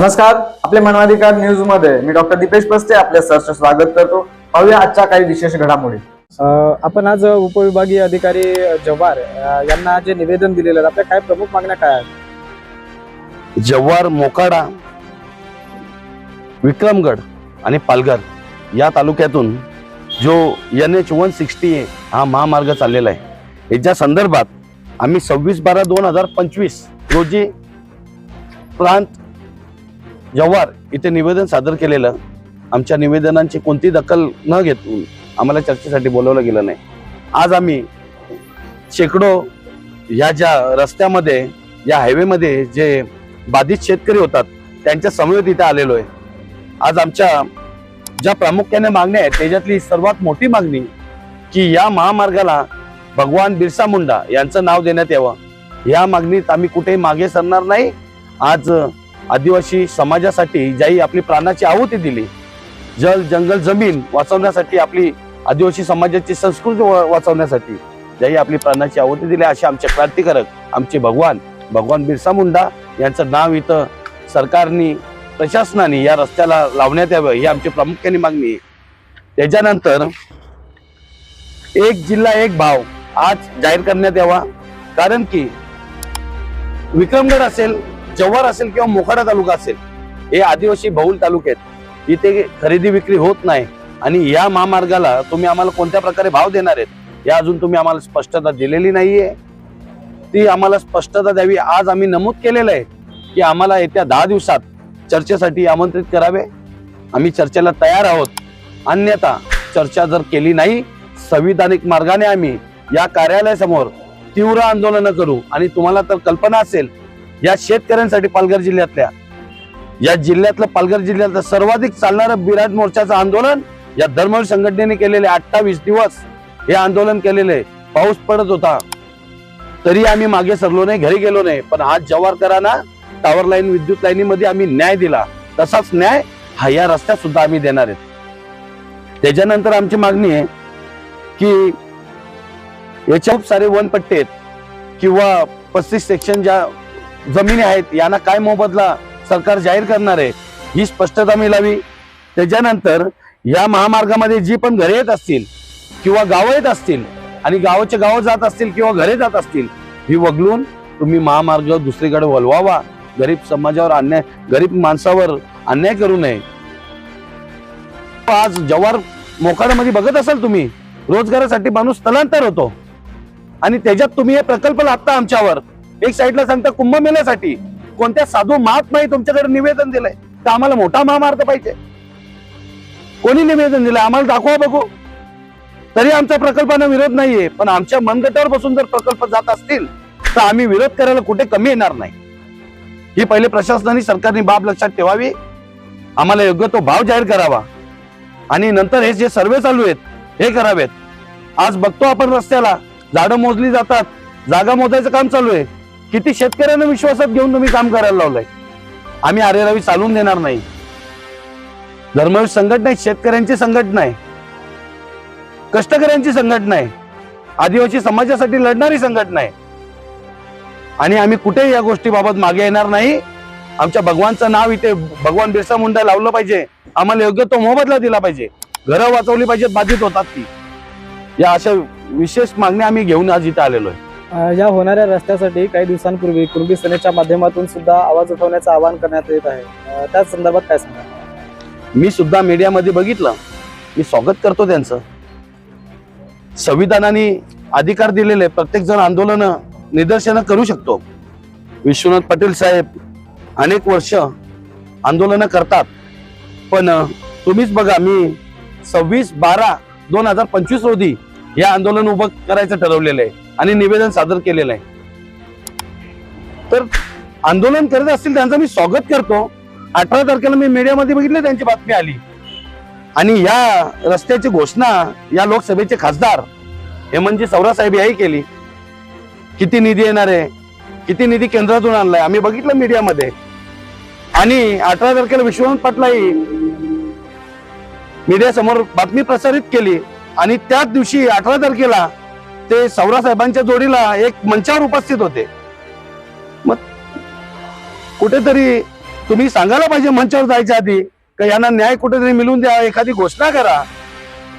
नमस्कार, आपले मानवाधिकार न्यूज मध्ये मी डॉक्टर दीपेश पस्ते आपले सहर्ष स्वागत करतो। पाहूया आजच्या काही विशेष घडामोडी। आपण आज उपविभागीय अधिकारी जव्हार यांना जे निवेदन दिलेलं आहे, आपल्या काय प्रमुख मागण्या काय आहेत? जव्हार, मोखाडा, विक्रमगड आणि पालघर या तालुक्यातून जो NH 160 हा महामार्ग चाललेला आहे, याच्या संदर्भात आम्ही 26/12/2025 रोजी प्रांत जव्हार इथे निवेदन सादर केलेलं। आमच्या निवेदनांची कोणती दखल न घेऊन आम्हाला चर्चेसाठी बोलवलं गेलं नाही। आज आम्ही शेकडो या ज्या रस्त्यामध्ये या हायवेमध्ये जे बाधित शेतकरी होतात त्यांच्या समवेत इथे आलेलो आहे। आज आमच्या ज्या प्रामुख्याने मागण्या आहेत त्याच्यातली सर्वात मोठी मागणी की या महामार्गाला भगवान बिरसा मुंडा यांचं नाव देण्यात यावं। या मागणीत आम्ही कुठेही मागे सरणार नाही। आज आदिवासी समाजासाठी ज्याही आपली प्राणाची आहुती दिली, जल जंगल जमीन वाचवण्यासाठी, आपली आदिवासी समाजाची संस्कृती वाचवण्यासाठी ज्याही आपली प्राणाची आहुती दिली, असे आमचे क्रांतिकारक, आमचे भगवान बिरसा मुंडा यांचं नाव इथं सरकारने, प्रशासनाने या रस्त्याला लावण्यात यावं, ही आमची प्रामुख्याने मागणी आहे। त्याच्यानंतर एक जिल्हा एक भाव आज जाहीर करण्यात यावा, कारण की विक्रमगड असेल, जव्हार असेल किंवा मोखाडा तालुका असेल, हे आदिवासी बहुल तालुके आहेत। इथे खरेदी विक्री होत नाही आणि या महामार्गाला तुम्ही आम्हाला कोणत्या प्रकारे भाव देणार आहेत या अजून तुम्ही आम्हाला स्पष्टता दिलेली नाहीये। ती आम्हाला स्पष्टता द्यावी। आज आम्ही नमूद केलेलं आहे की आम्हाला येत्या 10 दिवसात चर्चेसाठी आमंत्रित करावे। आम्ही चर्चेला तयार आहोत, अन्यथा चर्चा जर केली नाही, संविधानिक मार्गाने आम्ही या कार्यालयासमोर तीव्र आंदोलन करू। आणि तुम्हाला तर कल्पना असेल, या शेतकऱ्यांसाठी पालघर जिल्ह्यातल्या, या जिल्ह्यातलं पालघर जिल्ह्यातलं सर्वाधिक चालणारं बिराड मोर्चाचं आंदोलन या धर्मवीर संघटनेने केलेले 28 दिवस हे आंदोलन केलेले। पाऊस पडत होता तरी आम्ही मागे सरलो नाही, घरी गेलो नाही, पण आज जव्हारकरांना टॉवर लाईन, विद्युत लाईनीमध्ये आम्ही न्याय दिला, तसाच न्याय हा या रस्त्यात सुद्धा आम्ही देणार आहेत। त्याच्यानंतर आमची मागणी आहे की याच्या खूप सारे वनपट्टे आहेत किंवा 35 सेक्शन ज्या जमिनी आहेत यांना काय मोबदला सरकार जाहीर करणार आहे, ही स्पष्टता मिळावी। त्याच्यानंतर या महामार्गामध्ये जी पण घरे येत असतील किंवा गावं येत असतील आणि गावाचे गावं जात असतील किंवा घरे जात असतील, ही वगळून तुम्ही महामार्ग दुसरीकडे वळवावा। गरीब समाजावर अन्याय, गरीब माणसावर अन्याय करू नये। आज जव्हार मोखाड्यामध्ये बघत असाल तुम्ही, रोजगारासाठी माणूस स्थलांतर होतो आणि त्याच्यात तुम्ही हे प्रकल्प लादता आमच्यावर। एक साईडला सांगता कुंभमेळ्यासाठी कोणत्या साधू महात्माही तुमच्याकडे निवेदन दिलंय, तर आम्हाला मोठा महामार्ग पाहिजे। कोणी निवेदन दिलंय आम्हाला दाखवा बघू। तरी आमच्या प्रकल्पांना विरोध नाहीये, पण आमच्या मनगटावर बसून जर प्रकल्प जात असतील तर आम्ही विरोध करायला कुठे कमी येणार नाही। ही पहिले प्रशासनाने, सरकारने बाब लक्षात ठेवावी। आम्हाला योग्य तो भाव जाहीर करावा आणि नंतर हे जे सर्वे चालू आहेत हे करावेत। आज बघतो आपण रस्त्याला झाडं मोजली जातात, जागा मोजायचं काम चालू आहे। किती शेतकऱ्यांना विश्वासात घेऊन तुम्ही काम करायला लावलंय। आम्ही अरेरावी चालून देणार नाही। धर्मवीर संघटना आहे, शेतकऱ्यांची संघटना आहे, कष्टकऱ्यांची संघटना आहे, आदिवासी समाजासाठी लढणारी संघटना आहे आणि आम्ही कुठेही या गोष्टीबाबत मागे येणार नाही। आमच्या भगवानचं नाव इथे भगवान बिरसा मुंडा लावलं पाहिजे, आम्हाला योग्य तो मोबदला दिला पाहिजे, घरं वाचवली पाहिजेत, बाधित होतात ती। या अशा विशेष मागण्या आम्ही घेऊन आज इथे आलेलो आहे। या होणाऱ्या रस्त्यासाठी काही दिवसांपूर्वी कुणबी सेनेच्या माध्यमातून सुद्धा आवाज उठवण्याचं आवाहन करण्यात येत आहे, त्या संदर्भात काय सांगा? मी सुद्धा मीडियामध्ये बघितलं, मी स्वागत करतो त्यांचं। संविधानाने अधिकार दिलेले, प्रत्येक जण आंदोलन, निदर्शनं करू शकतो। विश्वनाथ पाटील साहेब अनेक वर्ष आंदोलन करतात, पण तुम्हीच बघा, मी 26/12/2025 रोजी हे आंदोलन उभं करायचं ठरवलेलं आहे आणि निवेदन सादर केलेलं आहे। तर आंदोलन करत असतील त्यांचं मी स्वागत करतो। 18 तारखेला मी मीडियामध्ये बघितलं, त्यांची बातमी आली आणि या रस्त्याची घोषणा या लोकसभेचे खासदार हेमंतजी सवरा साहेब याही केली। किती निधी येणार आहे, किती निधी केंद्रातून आणलाय आम्ही बघितलं मीडियामध्ये। आणि 18 तारखेला विश्वनाथ पाटलाही मीडिया समोर बातमी प्रसारित केली आणि त्याच दिवशी 18 तारखेला ते सवरा साहेबांच्या जोडीला एक मंचावर उपस्थित होते। मग कुठेतरी तुम्ही सांगायला पाहिजे मंचावर जायच्या आधी का यांना न्याय कुठेतरी मिळून द्या, एखादी घोषणा करा.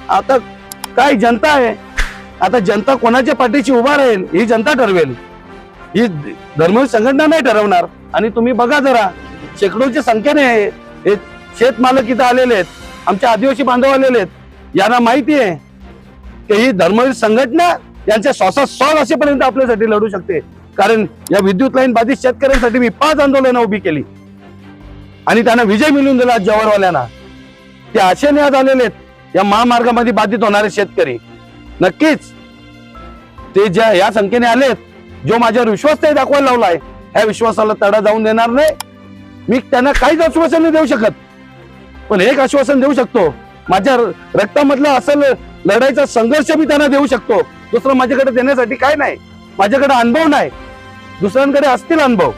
आता काय जनता आहे, आता जनता कोणाच्या पाठीशी उभा राहील ही जनता ठरवेल, ही धर्मवीर संघटना नाही ठरवणार. आणि तुम्ही बघा जरा, शेकडोच्या संख्येने हे शेतमालक इथं आलेले आहेत, आमचे आदिवासी बांधव आलेले आहेत. यांना माहिती आहे की ही धर्मवीर संघटना यांच्या श्वासात श्वास असेपर्यंत आपल्यासाठी लढू शकते. कारण या विद्युत लाईन बाधित शेतकऱ्यांसाठी मी 5 आंदोलनं उभी केली आणि त्यांना विजय मिळवून दिला. जवाहरवाल्यांना ते आशेने आज आलेले आहेत या महामार्गामध्ये बाधित होणारे शेतकरी. नक्कीच ते ज्या या संख्येने आलेत, जो माझ्यावर विश्वास ते दाखवायला लावलाय, ह्या विश्वासाला तडा जाऊन देणार नाही. मी त्यांना काहीच आश्वासन नाही देऊ शकत, पण एक आश्वासन देऊ शकतो, माझ्या रक्तामधला असेल लढाईचा संघर्ष मी त्यांना देऊ शकतो. दुसरं माझ्याकडे देण्यासाठी काय नाही, माझ्याकडे अनुभव नाही, दुसऱ्यांकडे असतील अनुभव.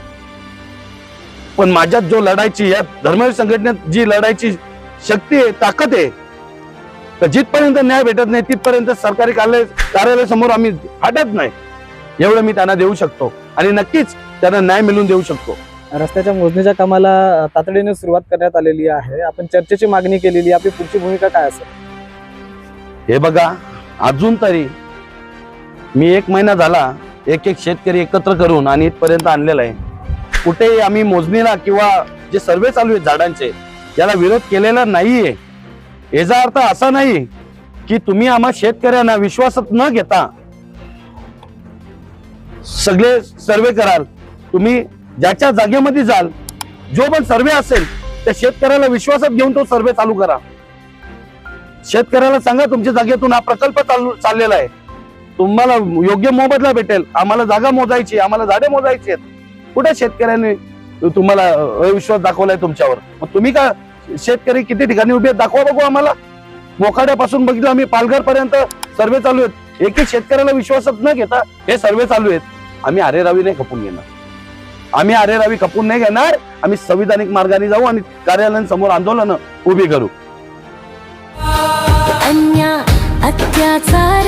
पण माझ्यात जो लढायची, या धर्मवीर संघटनेत जी लढायची शक्ती आहे, ताकद आहे, तर जिथपर्यंत न्याय भेटत नाही तिथपर्यंत सरकारी कार्यालयासमोर आम्ही हटत नाही, एवढं मी त्यांना देऊ शकतो. आणि नक्कीच त्यांना न्याय मिळवून देऊ शकतो. रस्त्याच्या मोजणीच्या कामाला तातडीने सुरुवात करण्यात आलेली आहे. आपण चर्चेची मागणी केलेली, आपली पुढची भूमिका काय असेल? हे बघा, अजून तरी मी 1 महिना झाला एक शेतकरी एकत्र करून आणि इथपर्यंत आणलेला आहे. कुठेही आम्ही मोजणीला किंवा जे सर्वे चालू आहेत झाडांचे, याला विरोध केलेला नाहीये. याचा अर्थ असा नाही की तुम्ही आम्हा शेतकऱ्यांना विश्वासात न घेता सगळे सर्वे कराल. तुम्ही ज्याच्या जागेमध्ये जाल, जो पण सर्वे असेल त्या शेतकऱ्याला विश्वासात घेऊन तो सर्वे चालू करा. शेतकऱ्याला सांगा तुमच्या जागेतून हा प्रकल्प चाललेला आहे, तुम्हाला योग्य मोबदला भेटेल. आम्हाला जागा मोजायची, आम्हाला झाडे मोजायची आहेत. कुठे शेतकऱ्यांनी तुम्हाला अविश्वास दाखवलाय तुमच्यावर? मग तुम्ही का शेतकरी किती ठिकाणी उभे आहेत दाखवा बघू आम्हाला. मोखाड्यापासून बघितलं आम्ही पालघर पर्यंत सर्वे चालू आहेत. एक शेतकऱ्याला विश्वासात न घेता हे सर्वे चालू आहेत. आम्ही अरेरावी नाही खपून घेणार, आम्ही अरेरावी खपून नाही घेणार. आम्ही संविधानिक मार्गाने जाऊ आणि कार्यालयांसमोर आंदोलन उभी करू. अन्याय अत्याचार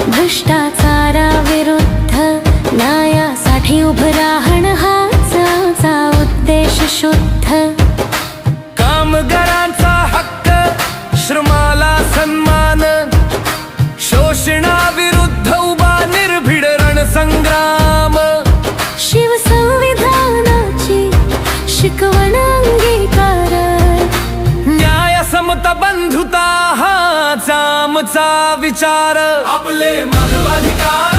भ्रष्टाचाराविरुद्ध न्यायासाठी उभं राहणं हाच आमचा उद्देश शुद्ध. कामगारांचा हक्क, श्रमाला सन्मान, शोषणाविरुद्ध उभा निर्भीड रणसंग्राम. शिवसंविधानाची शिकवण अंगीकार, न्याय समता बंधुता हाच आमचा विचार. आपले मानवाधिकार